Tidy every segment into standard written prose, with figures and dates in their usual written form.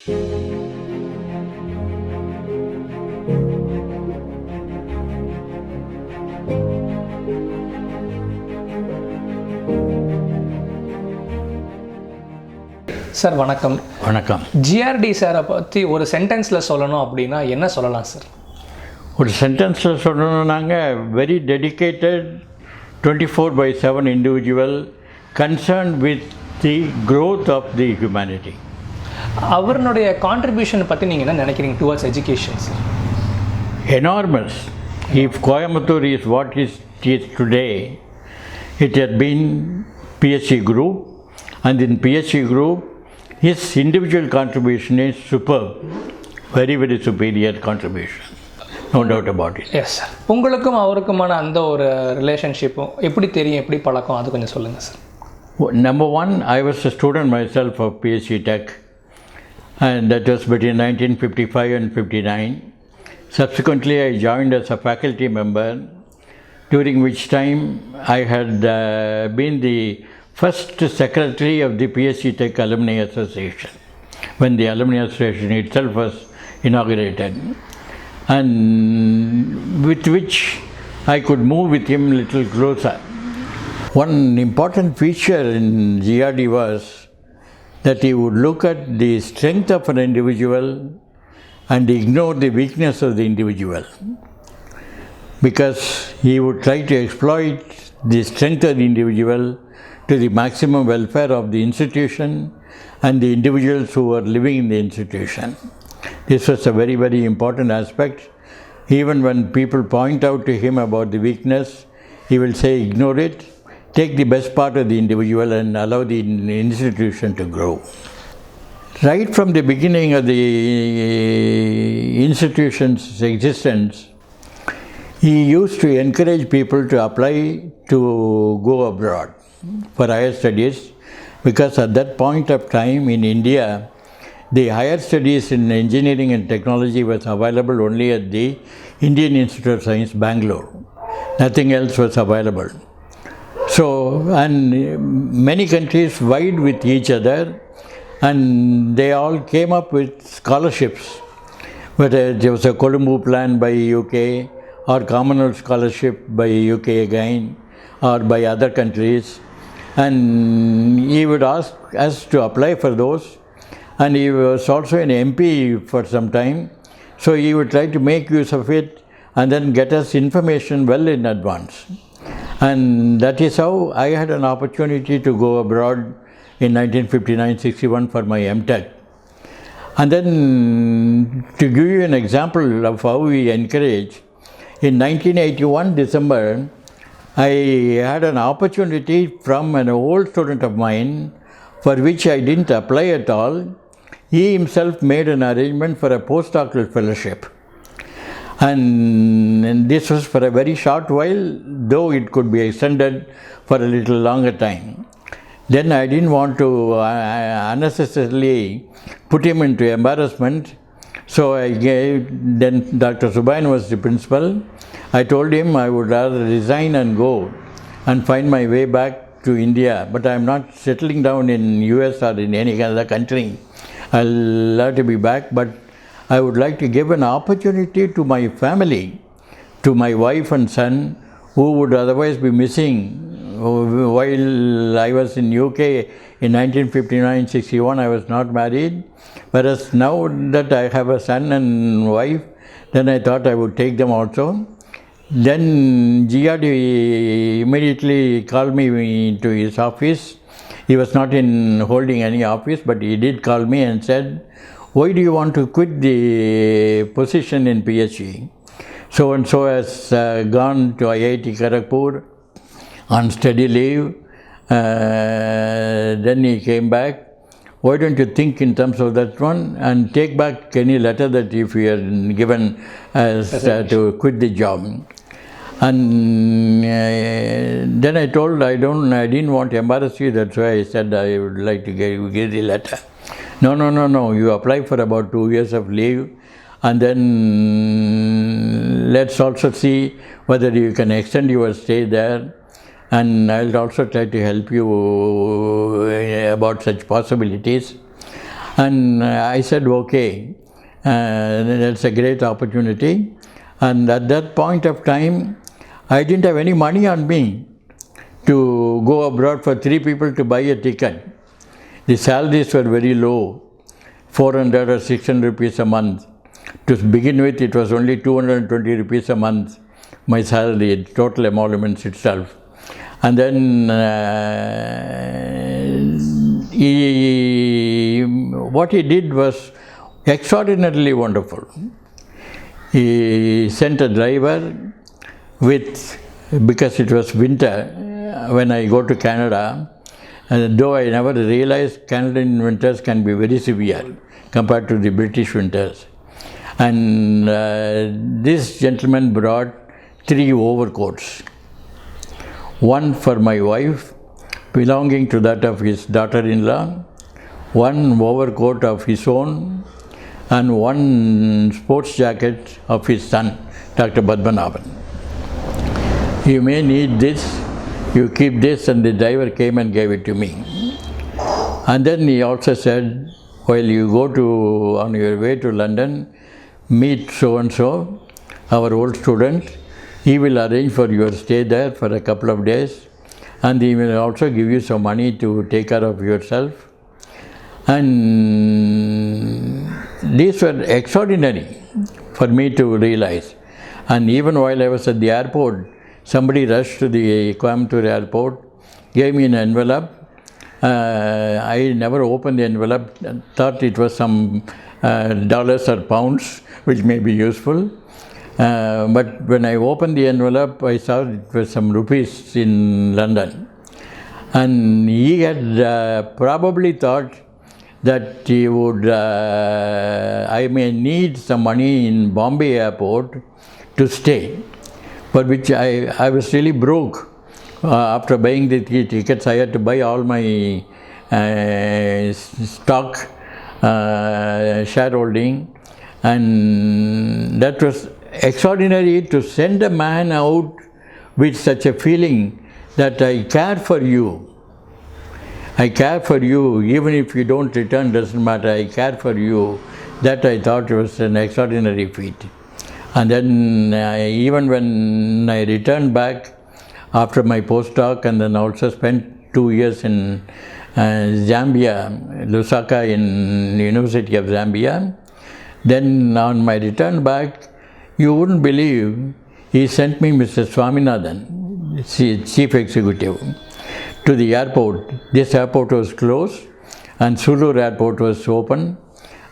Sir வணக்கம். வணக்கம். GRT சாரை பற்றி ஒரு சென்டென்ஸில் சொல்லணும் அப்படின்னா என்ன சொல்லலாம் சார்? ஒரு சென்டென்ஸில் சொல்லணுன்னாங்க, very dedicated 24/7 individual concern with the growth of the humanity. அவருடைய கான்ட்ரிபியூஷன் பற்றி நீங்கள் என்ன நினைக்கிறீங்க towards education sir? Enormous. If Coimbatore is what is today, it had been PSC group, and in PSC group his individual contribution is superb, very very superior contribution, no doubt about it. Yes sir. உங்களுக்கும் அவருக்குமான அந்த ஒரு ரிலேஷன்ஷிப்பும் எப்படி தெரியும், எப்படி பழக்கம், அது கொஞ்சம் சொல்லுங்கள் sir. Number one, I was a student myself of PSC Tech, and that was between 1955 and 59. Subsequently I joined as a faculty member, during which time I had been the first secretary of the PSC Tech Alumni Association when the Alumni Association itself was inaugurated, and with which I could move with him a little closer. One important feature in GRD was that he would look at the strength of an individual and ignore the weakness of the individual, because he would try to exploit the strength of the individual to the maximum welfare of the institution and the individuals who were living in the institution. This was a very, very important aspect. Even when people point out to him about the weakness, he will say, ignore it, take the best part of the individual and allow the institution to grow. Right from the beginning of the institution's existence, he used to encourage people to apply to go abroad for higher studies, because at that point of time in India, the higher studies in engineering and technology was available only at the Indian Institute of Science, Bangalore. Nothing else was available. So, and many countries vied with each other, and they all came up with scholarships, whether there was a Colombo plan by UK or Commonwealth scholarship by UK again, or by other countries, and he would ask us to apply for those, and he was also an MP for some time, so he would try to make use of it and then get us information well in advance. And that is how I had an opportunity to go abroad in 1959-61 for my MTech. And then, to give you an example of how we encourage, in 1981 December, I had an opportunity from an old student of mine for which I didn't apply at all. He himself made an arrangement for a postdoctoral fellowship. And this was for a very short while, though it could be extended for a little longer time. Then I didn't want to unnecessarily put him into embarrassment. So I gave, then Dr. Subain was the principal. I told him I would rather resign and go and find my way back to India, but I am not settling down in US or in any other country. I'll have to be back, but I would like to give an opportunity to my family, to my wife and son, who would otherwise be missing while I was in UK in 1959-61. I was not married, whereas now that I have a son and wife, then I thought I would take them also. Then GRD immediately called me into his office. He was not in holding any office, but he did call me and said, why do you want to quit the position in PhD? So and so has gone to IIT Kharagpur on study leave. Then he came back. Why don't you think in terms of that one and take back any letter that if you are given as to quit the job? And then I told I didn't want to embarrass you, that's why I said I would like to give the letter. No, you apply for about 2 years of leave, and then let's also see whether you can extend your stay there, and I'll also try to help you about such possibilities. And I said, okay, that's a great opportunity. And at that point of time, I didn't have any money on me to go abroad for 3 people to buy a ticket. The salaries were very low, 400 or 600 rupees a month. To begin with, it was only 220 rupees a month, my salary, total emoluments itself. And then what he did was extraordinarily wonderful. He sent a driver because it was winter when I go to Canada, and though I never realized Canadian winters can be very severe compared to the British winters. And this gentleman brought 3 overcoats. One for my wife, belonging to that of his daughter-in-law, one overcoat of his own, and one sports jacket of his son, Dr. Padmanabhan. You may need this, you keep this, and the driver came and gave it to me. And then he also said, while you go on your way to London, meet so-and-so, our old student. He will arrange for your stay there for a couple of days, and he will also give you some money to take care of yourself. And these were extraordinary for me to realize. And even while I was at the airport, somebody rushed to the Coimbatore airport, gave me an envelope. I never opened the envelope, thought it was some dollars or pounds, which may be useful. But when I opened the envelope, I saw it was some rupees in London. And he had probably thought that he would, I may need some money in Bombay airport to stay, for which I was really broke. After buying the tickets, I had to buy all my stock, shareholding, and that was extraordinary to send a man out with such a feeling that I care for you. I care for you, even if you don't return, doesn't matter, I care for you. That I thought was an extraordinary feat. And then even when I returned back after my postdoc, and then also spent 2 years in Zambia, Lusaka in University of Zambia, then on my return back, you wouldn't believe, he sent me Mr. Swaminathan, chief executive, to the airport. This airport was closed and Sulur airport was open,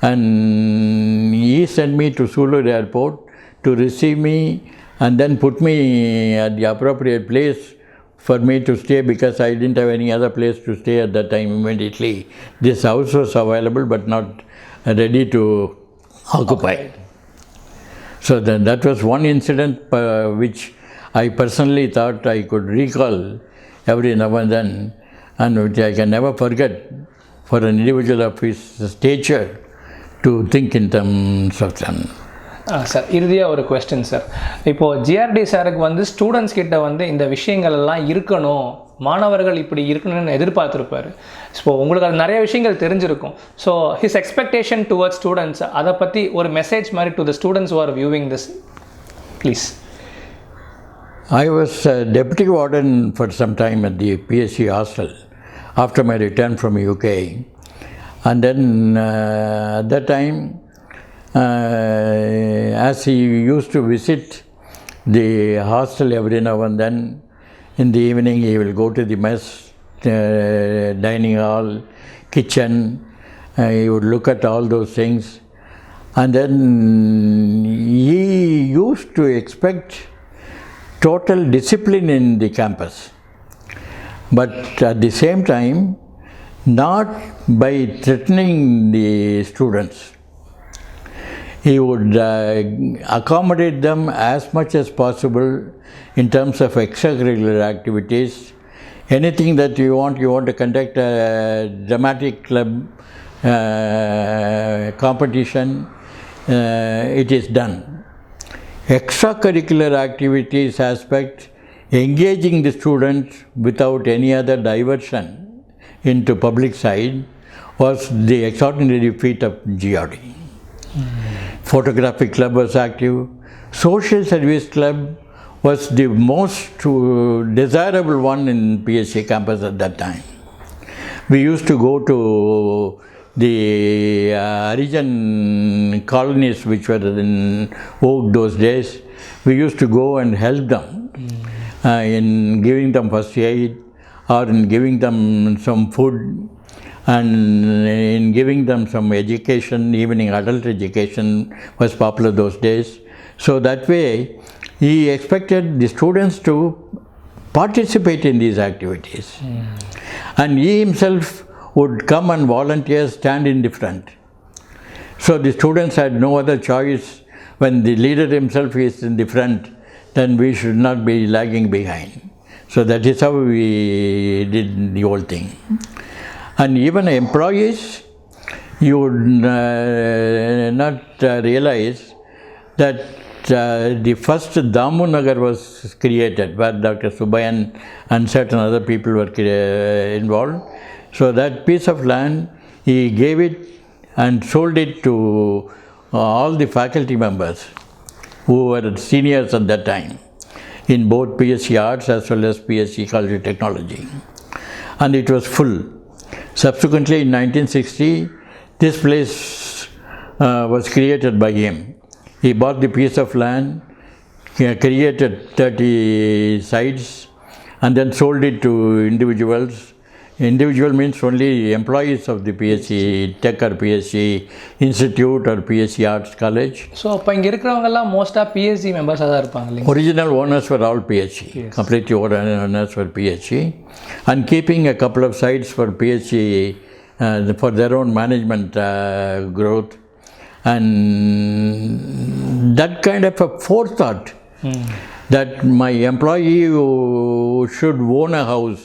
and he sent me to Sulur airport to receive me and then put me at the appropriate place for me to stay, because I didn't have any other place to stay at that time immediately. This house was available but not ready to occupy. So then that was one incident which I personally thought I could recall every now and then, and which I can never forget, for an individual of his stature to think in terms of them. Sir, இறுதியாக ஒரு question sir. இப்போது GRT சாருக்கு வந்து students கிட்ட வந்து இந்த விஷயங்கள் எல்லாம் இருக்கணும், மாணவர்கள் இப்படி இருக்கணும்னு எதிர்பார்த்துருப்பார். ஸோ உங்களுக்கு அது நிறைய விஷயங்கள் தெரிஞ்சிருக்கும். So his expectation towards students, அதை பற்றி ஒரு மெசேஜ் மாதிரி to the students who are viewing this, please. I was deputy warden for some time at the PSC hostel after my return from UK. And then at that time, as he used to visit the hostel every now and then, in the evening he will go to the mess, dining hall, kitchen, he would look at all those things. And then he used to expect total discipline in the campus, but at the same time not by threatening the students. He would accommodate them as much as possible in terms of extracurricular activities. Anything that you want to conduct a dramatic club competition, it is done. Extracurricular activities aspect, engaging the students without any other diversion into public side, was the extraordinary feat of GRD. Photographic club was active. Social service club was the most desirable one in PSC campus at that time. We used to go to the Harijan colonies which were in vogue those days. We used to go and help them in giving them first aid or in giving them some food and in giving them some education. Evening adult education was popular those days. So that way he expected the students to participate in these activities. And he himself would come and volunteer, stand in the front. So the students had no other choice. When the leader himself is in the front, then we should not be lagging behind. So that is how we did the whole thing. And even employees, you would not realize that the first Damu Nagar was created, where Dr. Subbayan and certain other people were involved. So that piece of land, he gave it and sold it to all the faculty members who were seniors at that time in both PSC Arts as well as PSC College of Technology. And it was full. Subsequently, in 1960, this place was created by him. He bought the piece of land, created 30 sites, and then sold it to individuals. Individual means only employees of the PSC Tech or PSC Institute or PSC Arts College. So அப்போ இங்கே இருக்கிறவங்கெல்லாம் மோஸ்ட்டாக BSc மெம்பர்ஸாக தான் இருப்பாங்க இல்லைங்க? Original owners were all PSC, completely owners were PSC, and keeping a couple of sites for PSC for their own management growth. And that kind of a forethought that my employee should own a house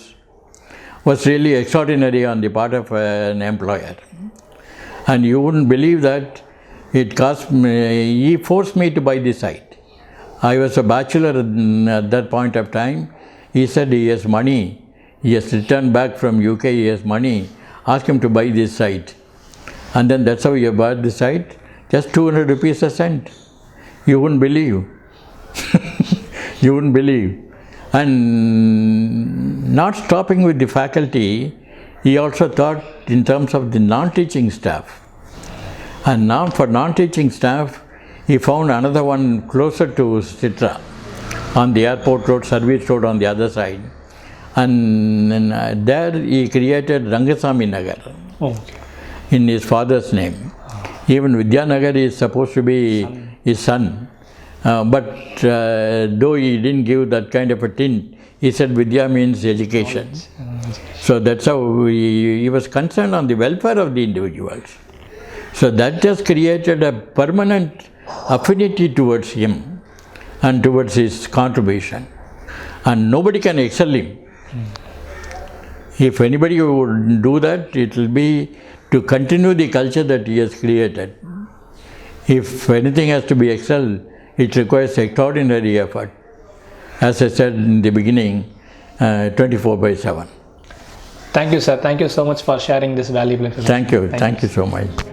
was really extraordinary on the part of an employer. And you wouldn't believe that it cost me, he forced me to buy the site. I was a bachelor at that point of time. He said he has money, he has returned back from UK, he has money, ask him to buy this site. And then that's how he bought the site, just 200 rupees a cent. You wouldn't believe. You wouldn't believe. And not stopping with the faculty, he also thought in terms of the non-teaching staff. And now for non-teaching staff, he found another one closer to Sitra, on the airport road, service road on the other side. And there he created Rangasamy Nagar in his father's name. Even Vidyanagar is supposed to be his son. But though he didn't give that kind of a tint, he said Vidya means education. So that's how he was concerned on the welfare of the individuals. So that just created a permanent affinity towards him and towards his contribution. And nobody can excel him. If anybody would do that, it will be to continue the culture that he has created. If anything has to be excelled, it requires extraordinary effort. As I said in the beginning, 24/7. Thank you, sir. Thank you so much for sharing this valuable information. Thank you so much.